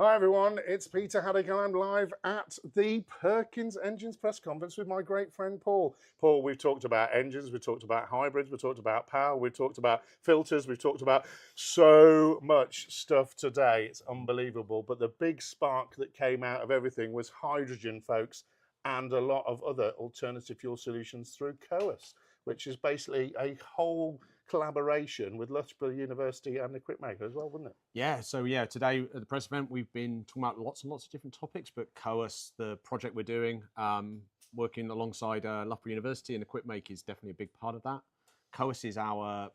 Hi everyone, it's Peter Haddock and I'm live at the Perkins Engines press conference with my great friend Paul. Paul, we've talked about engines, we've talked about hybrids, we've talked about power, we've talked about filters, we've talked about so much stuff today. It's unbelievable. But the big spark that came out of everything was hydrogen, folks, and a lot of other alternative fuel solutions through COAS, which is basically a whole collaboration with Loughborough University and the equipment maker as well, wouldn't it? Yeah, today at the press event, we've been talking about lots and lots of different topics, but COAS, the project we're doing, working alongside Loughborough University and Equipmake is definitely a big part of that. COAS is our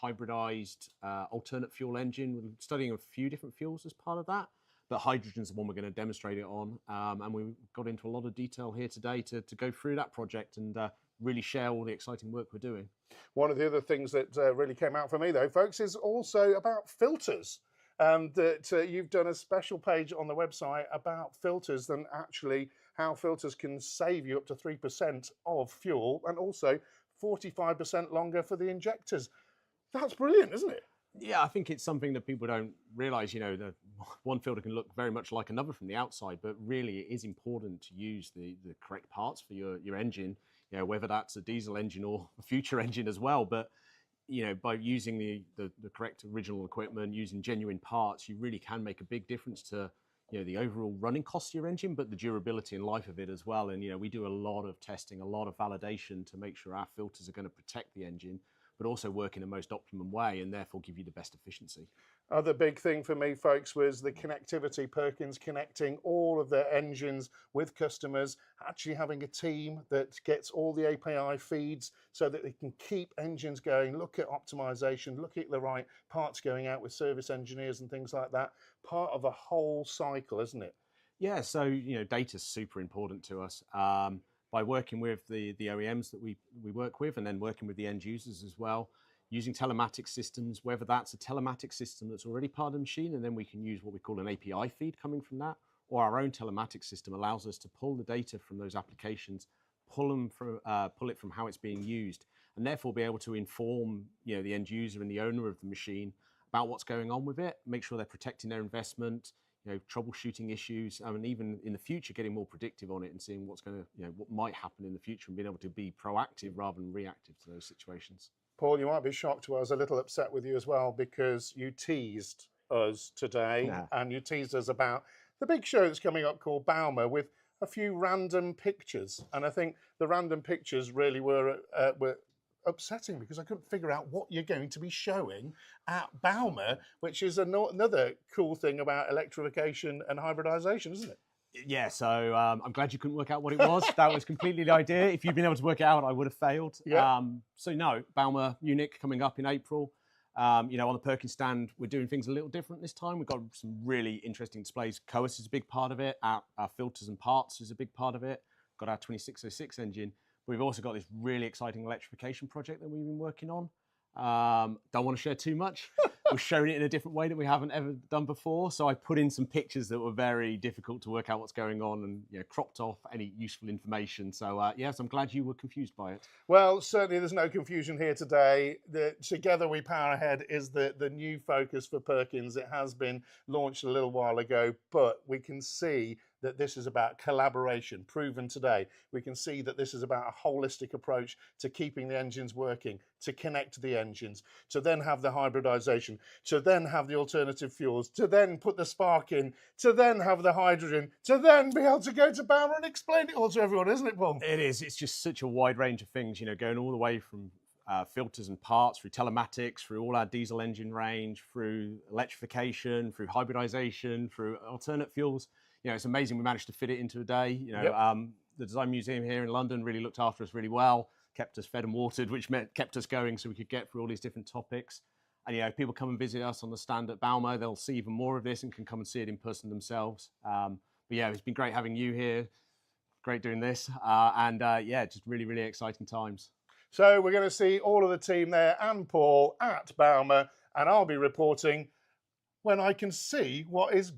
hybridized alternate fuel engine. We're studying a few different fuels as part of that, but hydrogen's the one we're going to demonstrate it on. And we got into a lot of detail here today to go through that project and really share all the exciting work we're doing. One of the other things that really came out for me, though, folks, is also about filters. That you've done a special page on the website about filters and actually how filters can save you up to 3% of fuel and also 45% longer for the injectors. That's brilliant, isn't it? Yeah, I think it's something that people don't realize. You know, the one filter can look very much like another from the outside, but really it is important to use the correct parts for your engine. You know, whether that's a diesel engine or a future engine as well. But you know, by using the correct original equipment, using genuine parts, you really can make a big difference to, you know, the overall running cost of your engine, but the durability and life of it as well. And you know, we do a lot of testing, a lot of validation to make sure our filters are going to protect the engine, but also work in the most optimum way and therefore give you the best efficiency. Other big thing for me, folks, was the connectivity. Perkins connecting all of their engines with customers, actually having a team that gets all the API feeds so that they can keep engines going, look at optimization, look at the right parts going out with service engineers and things like that. Part of a whole cycle, isn't it? Yeah, so you know, data is super important to us. By working with the OEMs that we work with, and then working with the end users as well, using telematics systems, whether that's a telematics system that's already part of the machine, and then we can use what we call an API feed coming from that, or our own telematics system allows us to pull the data from those applications, pull it from how it's being used, and therefore be able to inform, you know, the end user and the owner of the machine about what's going on with it, make sure they're protecting their investment, you know, troubleshooting issues, and even in the future getting more predictive on it and seeing what's going to, you know, what might happen in the future and being able to be proactive rather than reactive to those situations. Paul, you might be shocked. I was a little upset with you as well because you teased us today Yeah. and you teased us about the big show that's coming up called Bauma with a few random pictures. And I think the random pictures really were upsetting because I couldn't figure out what you're going to be showing at Bauma, which is another cool thing about electrification and hybridization, isn't it? Yeah, so I'm glad you couldn't work out what it was. That was completely the idea. If you'd been able to work it out, I would have failed. Yeah. So no, Bauma Munich coming up in April. You know, on the Perkins stand, we're doing things a little different this time. We've got some really interesting displays. COAS is a big part of it. Our filters and parts is a big part of it. Got our 2606 engine. But we've also got this really exciting electrification project that we've been working on. Don't want to share too much. We're showing it in a different way that we haven't ever done before. So I put in some pictures that were very difficult to work out what's going on and, you know, cropped off any useful information. So yes, I'm glad you were confused by it. Well, certainly there's no confusion here today. Together We Power Ahead is the new focus for Perkins. It has been launched a little while ago, but we can see that this is about collaboration, proven today. We can see that this is about a holistic approach to keeping the engines working, to connect the engines, to then have the hybridization, to then have the alternative fuels, to then put the spark in, to then have the hydrogen, to then be able to go to Bauer and explain it all to everyone, isn't it, Paul? It is. It's just such a wide range of things, you know, going all the way from filters and parts, through telematics, through all our diesel engine range, through electrification, through hybridization, through alternate fuels. You know, it's amazing we managed to fit it into a day. You know, Yep. The Design Museum here in London really looked after us really well, kept us fed and watered, which kept us going so we could get through all these different topics. And, you know, if people come and visit us on the stand at Bauma, they'll see even more of this and can come and see it in person themselves. But yeah, it's been great having you here. Great doing this. Yeah, just really, really exciting times. So we're going to see all of the team there and Paul at Bauma, and I'll be reporting when I can see what is